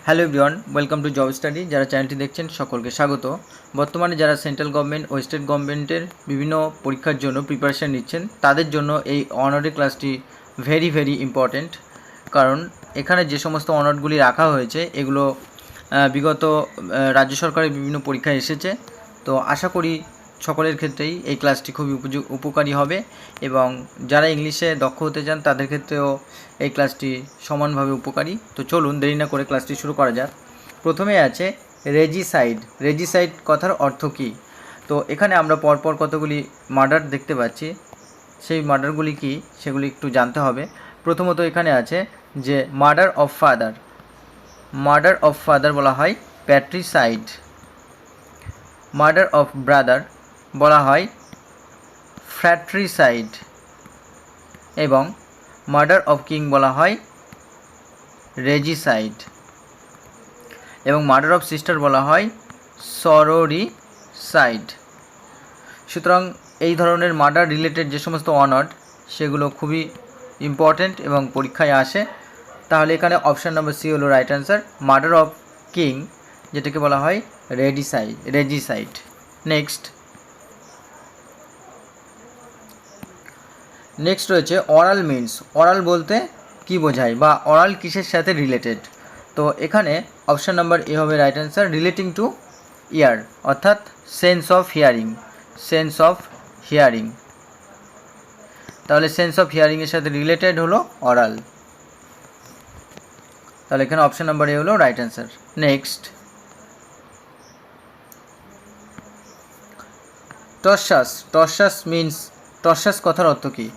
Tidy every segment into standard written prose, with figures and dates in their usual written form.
Hello everyone, welcome to job study. যারা চ্যানেলটি দেখছেন সকলকে স্বাগত। বর্তমানে যারা সেন্ট্রাল গভর্নমেন্ট ও স্টেট গভর্নমেন্টের বিভিন্ন পরীক্ষার জন্য প্রিপারেশান নিচ্ছেন তাদের জন্য এই অনারের ক্লাসটি ভেরি ইম্পর্ট্যান্ট। কারণ এখানে যে সমস্ত অনারগুলি রাখা হয়েছে এগুলো বিগত রাজ্য সরকারের বিভিন্ন পরীক্ষায় এসেছে। তো আশা করি সকলের ক্ষেত্রেই এই ক্লাসটি খুবই উপকারী হবে এবং যারা ইংলিশে দক্ষ হতে চান তাদের ক্ষেত্রেও এই ক্লাসটি সমানভাবে উপকারী। তো চলুন দেরি না করে ক্লাসটি শুরু করা যাক। প্রথমে আছে রেজিসাইড। রেজিসাইড কথার অর্থ কী? তো এখানে আমরা পরপর কতগুলি মার্ডার দেখতে পাচ্ছি, সেই মার্ডারগুলি কী সেগুলি একটু জানতে হবে। প্রথমত এখানে আছে যে murder of father. Murder of father বলা হয় প্যাট্রিসাইড। মার্ডার অফ ব্রাদার বলা হয় ফ্র্যাট্রিসাইড এবং মার্ডার অফ কিং বলা হয় রেজিসাইড এবং মার্ডার অফ সিস্টার বলা হয় সরোরিসাইড। সুতরাং এই ধরনের মার্ডার রিলেটেড যে সমস্ত অনার সেগুলো খুবই ইম্পর্ট্যান্ট এবং পরীক্ষায় আসে। তাহলে এখানে অপশান নাম্বার সি হলো right answer, murder of king, যেটাকে বলা হয় রেজিসাইড। নেক্সট রয়েছে অরাল মিনস। অরাল বলতে কি বোঝায় বা অরাল কিসের সাথে রিলেটেড? তো এখানে অপশান নাম্বার এ হবে রাইট অ্যান্সার, রিলেটিং টু ইয়ার, অর্থাৎ সেন্স অফ হিয়ারিং। তাহলে সেন্স অফ হিয়ারিংয়ের সাথে রিলেটেড হলো অরাল। তাহলে এখানে অপশান নাম্বার এ হলো রাইট অ্যান্সার। নেক্সট, টর্চাস মিনস, টর্চাস কথার অর্থ কী?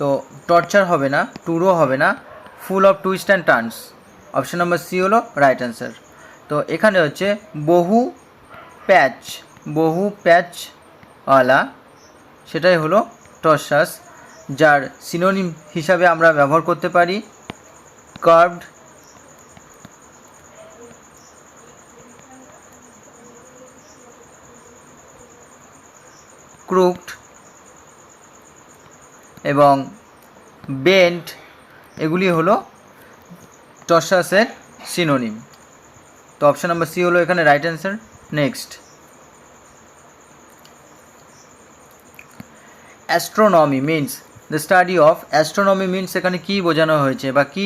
তো টর্চার হবে না, টুরও হবে না, full of twist and turns. Option number C হলো রাইট অ্যান্সার। তো এখানে হচ্ছে বহু প্যাচওয়ালা, সেটাই হলো টর্চাস, যার সিনোনিম হিসাবে আমরা ব্যবহার করতে পারি কার্ভড, ক্রুকড এবং বেন্ট। এগুলি হলো টর্চাসের সিনোনিম। তো অপশান নাম্বার সি হলো এখানে right answer. Next, astronomy means the study of. Astronomy means এখানে কী বোঝানো হয়েছে বা কী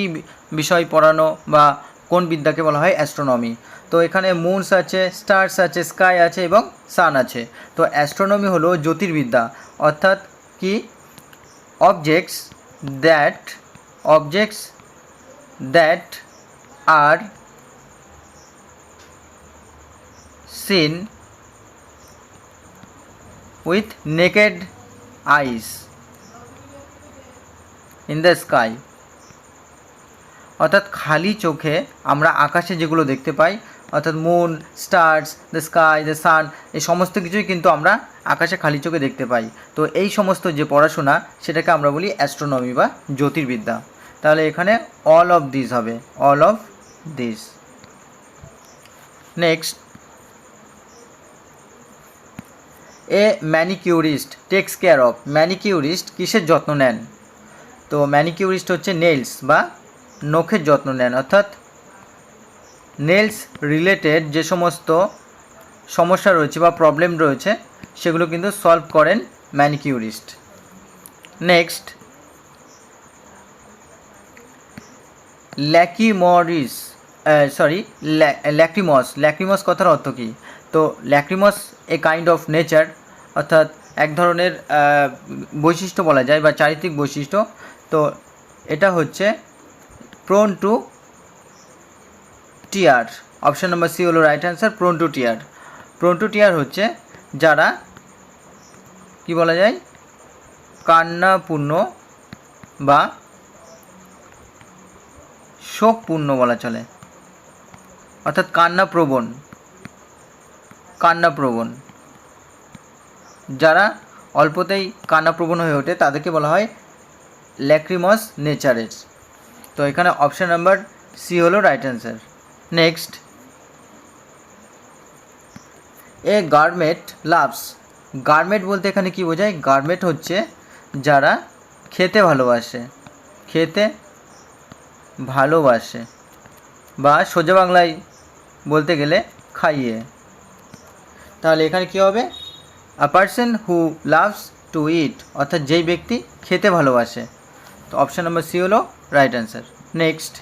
বিষয় পড়ানো বা কোন বিদ্যাকে বলা হয় অ্যাস্ট্রোনমি? তো এখানে মুনস আছে, স্টার্স আছে, স্কাই আছে এবং সান আছে। তো অ্যাস্ট্রোনমি হলো জ্যোতির্বিদ্যা, অর্থাৎ কি objects that are seen with naked eyes in the sky, অর্থাৎ খালি চোখে আমরা আকাশে যেগুলো দেখতে পাই, অর্থাৎ moon, stars, the sky, the sun, এই সমস্ত কিছুই কিন্তু আমরা আকাশে খালি চোখে দেখতে পাই। তো এই সমস্ত যে পড়াশোনা সেটাকে আমরা বলি অ্যাস্ট্রোনমি বা জ্যোতির্বিদ্যা। তাহলে এখানে all of this. Next, a manicurist takes care of. Manicurist কিসের যত্ন নেন? তো ম্যানিকিউরিস্ট হচ্ছে নেলস বা নখের যত্ন নেন, অর্থাৎ নেলস রিলেটেড যে সমস্ত সমস্যা রয়েছে বা প্রবলেম রয়েছে সেগুলো কিন্তু সলভ করেন ম্যানিকিউরিস্ট। নেক্সট, ল্যাক্রিমস কথার অর্থ কী? তো ল্যাক্রিমস এ কাইন্ড অফ নেচার, অর্থাৎ এক ধরনের বৈশিষ্ট্য বলা যায় বা চারিত্রিক বৈশিষ্ট্য। তো এটা হচ্ছে prone to tear. Option number C হলো right answer, prone to tear হচ্ছে যারা কি বলা যায় কান্নাপূর্ণ বা শোকপূর্ণ বলা চলে, অর্থাৎ কান্নাপ্রবণ যারা অল্পতেই কান্নাপ্রবণ হয়ে ওঠে তাদেরকে বলা হয় ল্যাক্রিমস নেচারের। তো এখানে অপশান নাম্বার সি হলো রাইট অ্যান্সার। নেক্সট, এ গারমেট লাভস। গারমেট বলতে এখানে কি বোঝায়? গারমেট হচ্ছে যারা খেতে ভালোবাসে বা সোজা বাংলায় বলতে গেলে খাইয়ে। তাহলে এখানে কী হবে, a person who loves to eat, অর্থাৎ যেই ব্যক্তি খেতে ভালোবাসে। তো অপশান নাম্বার সি হলো right answer. Next,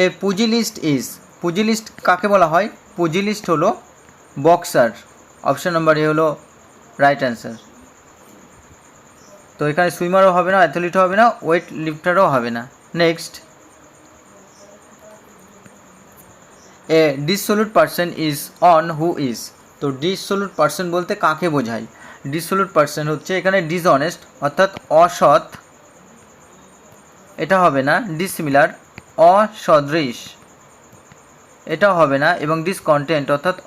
a pugilist is, pugilist কাকে বলা হয়? পুজিলিস্ট হলো বক্সার। অপশান নাম্বার এ হলো রাইট অ্যান্সার। তো এখানে সুইমারও হবে না, অ্যাথলিটও হবে না, ওয়েট লিফটারও হবে না। Next, a dissolute person is one who is. তো ডিসসলুট পার্সন বলতে কাকে বোঝায়? ডিসসলুট পার্সন হচ্ছে এখানে ডিসঅনেস্ট অর্থাৎ অসৎ, এটা হবে না। ডিসিমিলার অসদৃশ, এটাও হবে না। এবং ডিসকন্টেন্ট অর্থাৎ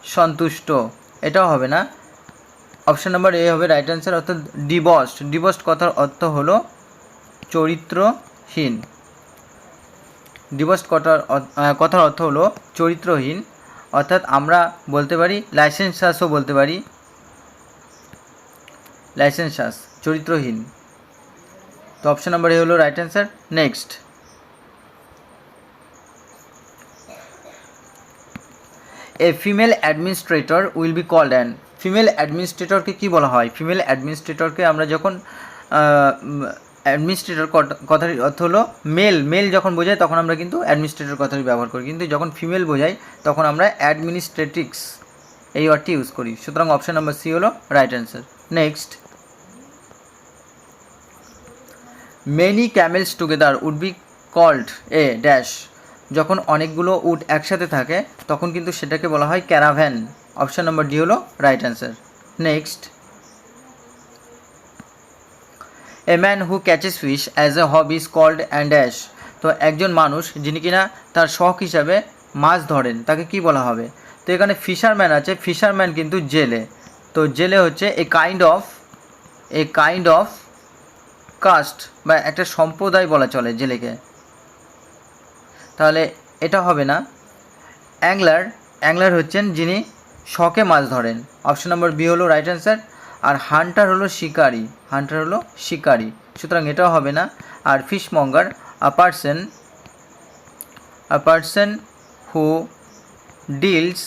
অসন্তুষ্ট, এটাও হবে না। অপশান নাম্বার এ হবে রাইট অ্যান্সার, অর্থাৎ ডিবস্ট। ডিবস্ট কথার অর্থ হলো চরিত্রহীন। ডিবস্ট কথার অর্থ হলো চরিত্রহীন, অর্থাৎ আমরা বলতে পারি লাইসেন্সাসও বলতে পারি, লাইসেন্সাস চরিত্রহীন। তো অপশান নাম্বার এ হলো right answer. Next, a female administrator will be called an. Female অ্যাডমিনিস্ট্রেটরকে কী বলা হয়? ফিমেল অ্যাডমিনিস্ট্রেটরকে আমরা যখন অ্যাডমিনিস্ট্রেটর কথার অর্থ হলো মেল, মেল যখন বোঝায় তখন আমরা কিন্তু অ্যাডমিনিস্ট্রেটর কথাটি ব্যবহার করি, কিন্তু যখন ফিমেল বোঝাই তখন আমরা অ্যাডমিনিস্ট্রেটিক্স এই ওয়ার্ডটি ইউজ করি। সুতরাং অপশান নাম্বার সি হলো right answer. Next, many camels together would be called a dash. যখন অনেকগুলো উট একসাথে থাকে তখন কিন্তু সেটাকে বলা হয় ক্যারাভ্যান। অপশান নাম্বার ডি হলো right answer. Next, a man who catches fish as a hobby is called and dash. তো একজন মানুষ যিনি কিনা তার শখ হিসাবে মাছ ধরেন তাকে কি বলা হবে? তো এখানে ফিশারম্যান আছে, ফিশারম্যান কিন্তু জেলে। তো জেলে হচ্ছে এ কাইন্ড অফ কাস্ট বা একটা সম্প্রদায় বলা চলে জেলেকে। তাহলে এটা হবে না। অ্যাংলার হচ্ছেন যিনি শখে মাছ ধরেন। অপশন নম্বর বি হলো রাইট অ্যান্সার। আর হান্টার হলো শিকারি, সুতরাং এটাও হবে না। আর fishmonger a person who deals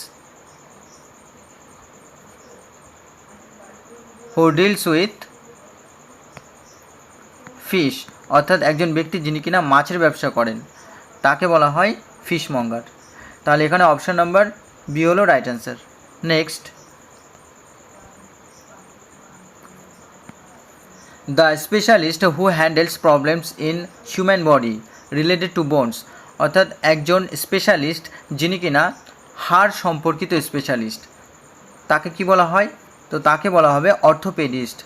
with fish, অর্থাৎ একজন ব্যক্তি যিনি কিনা মাছের ব্যবসা করেন তাকে বলা হয় ফিশমঙ্গার। তাহলে এখানে অপশন নাম্বার বি হলো right answer. Next, the specialist who handles problems in human body related to bones, অর্থাৎ একজন স্পেশালিস্ট যিনি কিনা হাড় সম্পর্কিত স্পেশালিস্ট তাকে কি বলা হয়? তো তাকে বলা হবে অর্থোপেডিস্ট।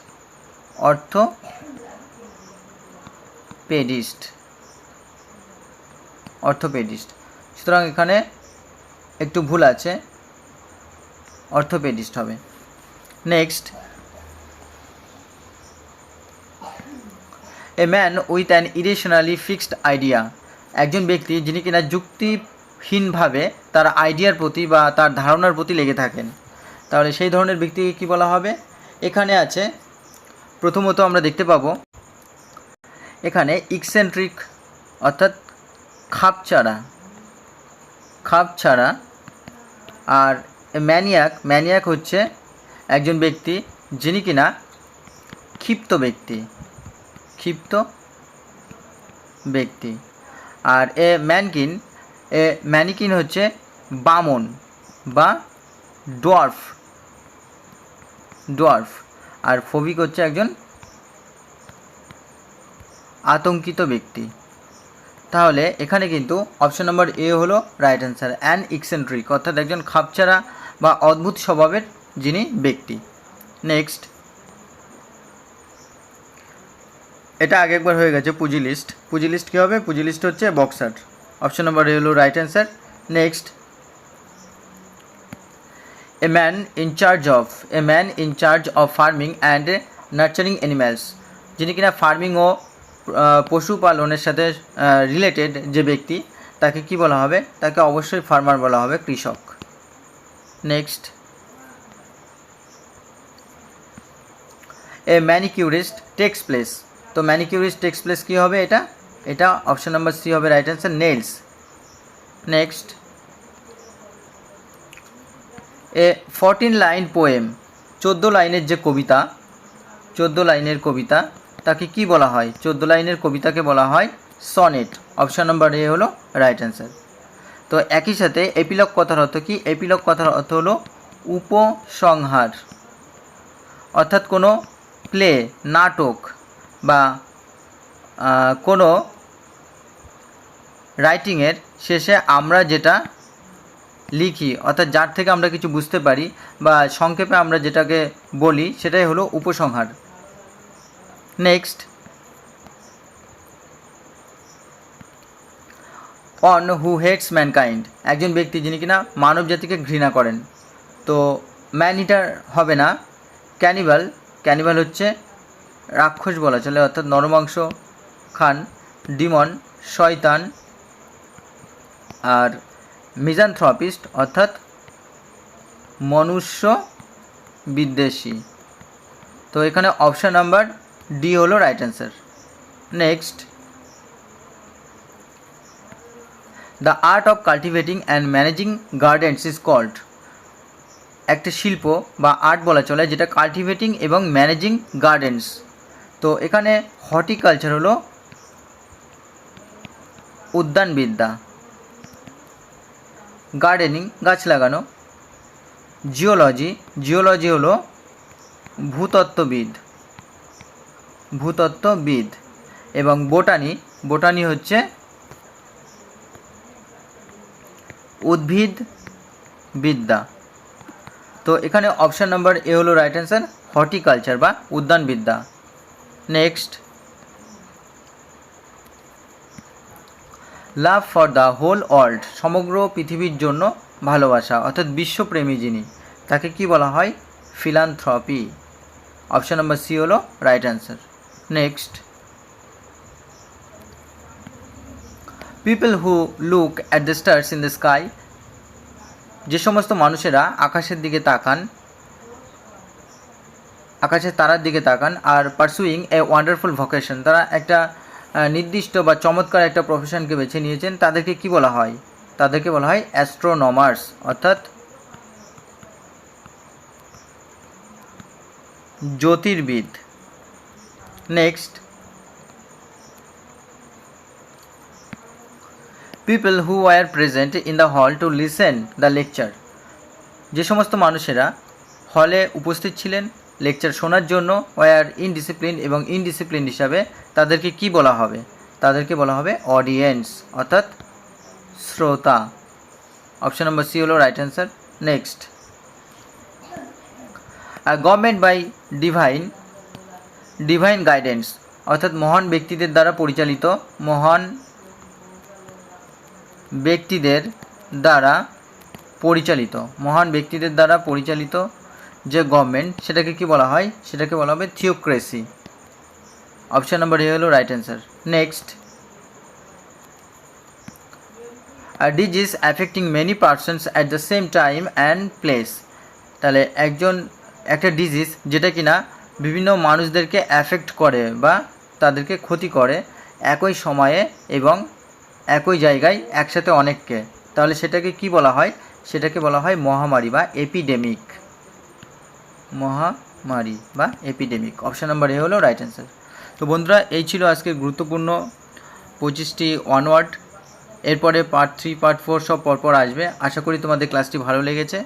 সুতরাং এখানে একটু ভুল আছে, অর্থোপেডিস্ট হবে। Next, a man with an irrationally fixed idea, একজন ব্যক্তি যিনি কিনা যুক্তিহীনভাবে তার আইডিয়ার প্রতি বা তার ধারণার প্রতি লেগে থাকেন, তাহলে সেই ধরনের ব্যক্তিকে কী বলা হবে? এখানে আছে প্রথমত আমরা দেখতে পাবো এখানে ইকসেন্ট্রিক অর্থাৎ খাপছাড়া। আর ম্যানিয়াক হচ্ছে একজন ব্যক্তি যিনি কিনা ক্ষিপ্ত ব্যক্তি। আর ম্যানিকিন হচ্ছে বামন বা ডোয়ার্ফ। আর ফোবিক হচ্ছে একজন আতঙ্কিত ব্যক্তি। তাহলে এখানে কিন্তু অপশন নম্বর এ হলো রাইট অ্যান্সার, অ্যান ইকসেন্ট্রিক, অর্থাৎ একজন খাপছাড়া বা অদ্ভুত স্বভাবের যিনি ব্যক্তি। নেক্সট, এটা আগে একবার হয়ে গেছে পুজিলিস্ট কী হবে? পুজিলিস্ট হচ্ছে বক্সার। অপশন নম্বর এ হলো right answer. Next, a man in charge of farming and nurturing animals, যিনি কিনা ফার্মিং ও পশুপালনের সাথে রিলেটেড যে ব্যক্তি তাকে কি বলা হবে? তাকে অবশ্যই ফার্মার বলা হবে, কৃষক। Next, a manicurist takes place, তো ম্যানিকিউরিস্ট টেক্স প্লেস কী হবে? এটা অপশন নাম্বার সি হবে রাইট অ্যান্সার, নেলস। নেক্সট, এ 14 লাইন পোয়েম, 14 লাইনের যে কবিতা, 14 লাইনের কবিতা তাকে কি বলা হয়? 14 লাইনের কবিতাকে বলা হয় সনেট। অপশন নাম্বার এ হলো রাইট অ্যান্সার। তো একই সাথে এপিলগ কথার অর্থ কি? এপিলগ কথার অর্থ হলো উপসংহার, অর্থাৎ কোনো প্লে, নাটক বা কোনো রাইটিংয়ের শেষে আমরা যেটা লিখি, অর্থাৎ যার থেকে আমরা কিছু বুঝতে পারি বা সংক্ষেপে আমরা যেটাকে বলি সেটাই হলো উপসংহার। Next, on who hates mankind, একজন ব্যক্তি যিনি কিনা মানব জাতিকে ঘৃণা করেন। তো ম্যান ইটার হবে না, ক্যানিবাল। ক্যানিবাল হচ্ছে রাক্ষস বলা চলে, অর্থাৎ নরমাংস খান। ডিমন শয়তান। আর মিজানথ্রপিস্ট অর্থাৎ মনুষ্য বিদ্বেষী। তো এখানে অপশান নাম্বার ডি হলো right answer. Next, the art of cultivating and managing gardens is called, একটা শিল্প বা আর্ট বলা চলে যেটা কাল্টিভেটিং এবং ম্যানেজিং গার্ডেন্স। তো এখানে হর্টিকালচার হলো উদ্যানবিদ্যা, গার্ডেনিং গাছ লাগানো, জিওলজি, জিওলজি হলো ভূতত্ত্ববিদ এবং বোটানি, বোটানি হচ্ছে উদ্ভিদ বিদ্যা। তো এখানে অপশান নাম্বার এ হলো রাইট অ্যান্সার, হর্টিকালচার বা উদ্যানবিদ্যা। Next, love for the whole world, সমগ্র পৃথিবীর জন্য ভালোবাসা, অর্থাৎ বিশ্বপ্রেমী যিনি, তাকে কি বলা হয়? ফিলান্থ্রপি। অপশান নাম্বার সি হলো right answer. Next, people who look at the stars in the sky, যে সমস্ত মানুষেরা আকাশের দিকে তাকান, আকাশের তারার দিকে তাকান, আর পারসুইং এ ওয়ান্ডারফুল ভোকেশন, তারা একটা নির্দিষ্ট বা চমৎকার একটা প্রফেশনকে বেছে নিয়েছেন, তাদেরকে কি বলা হয়? তাদেরকে বলা হয় অ্যাস্ট্রোনমার্স, অর্থাৎ জ্যোতির্বিদ। Next, people who were present in the hall to listen the lecture, যে সমস্ত মানুষেরা হলে উপস্থিত ছিলেন লেকচার শোনার জন্য, ওয়ার ইনডিসিপ্লিন এবং ইনডিসিপ্লিন হিসাবে তাদেরকে কি বলা হবে? তাদেরকে বলা হবে অডিয়েন্স, অর্থাৎ শ্রোতা। অপশন নম্বর সি হলো right answer. Next, government by divine guidance, অর্থাৎ মহান ব্যক্তিদের দ্বারা পরিচালিত, মহান ব্যক্তিদের দ্বারা পরিচালিত যে গভর্নমেন্ট, সেটাকে কি বলা হয়? সেটাকে বলা হবে থিওক্রেসি। অপশান নাম্বার এ হলো right answer. Next, disease affecting many persons at the same time and place, তাহলে একটা ডিজিজ যেটা কিনা বিভিন্ন মানুষদেরকে অ্যাফেক্ট করে বা তাদেরকে ক্ষতি করে একই সময়ে এবং একই জায়গায় একসাথে অনেককে, তাহলে সেটাকে কি বলা হয়? সেটাকে বলা হয় মহামারী বা এপিডেমিক। অপশান নাম্বার এ হলো রাইট অ্যান্সার। তো বন্ধুরা, এই ছিল আজকে গুরুত্বপূর্ণ 25টি ওয়ার্ড। এরপরে পার্ট 3, পার্ট 4 সব পরপর আসবে। আশা করি তোমাদের ক্লাসটি ভালো লেগেছে,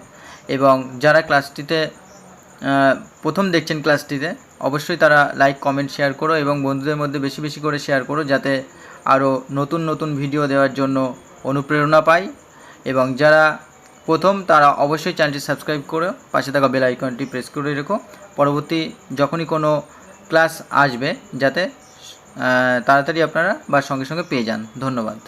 এবং যারা ক্লাসটিতে প্রথম দেখছেন ক্লাসটিতে, অবশ্যই তারা লাইক, কমেন্ট, শেয়ার করো এবং বন্ধুদের মধ্যে বেশি বেশি করে শেয়ার করো, যাতে আরও নতুন নতুন ভিডিও দেওয়ার জন্য অনুপ্রেরণা পাই। এবং যারা প্রথম, তারা অবশ্যই চ্যানেলটি সাবস্ক্রাইব করে পাশে থাকা বেল আইকনটি প্রেস করে রেখো, পরবর্তী যখনই কোনো ক্লাস আসবে যাতে তাড়াতাড়ি আপনারা বা সঙ্গে সঙ্গে পেয়ে যান। ধন্যবাদ।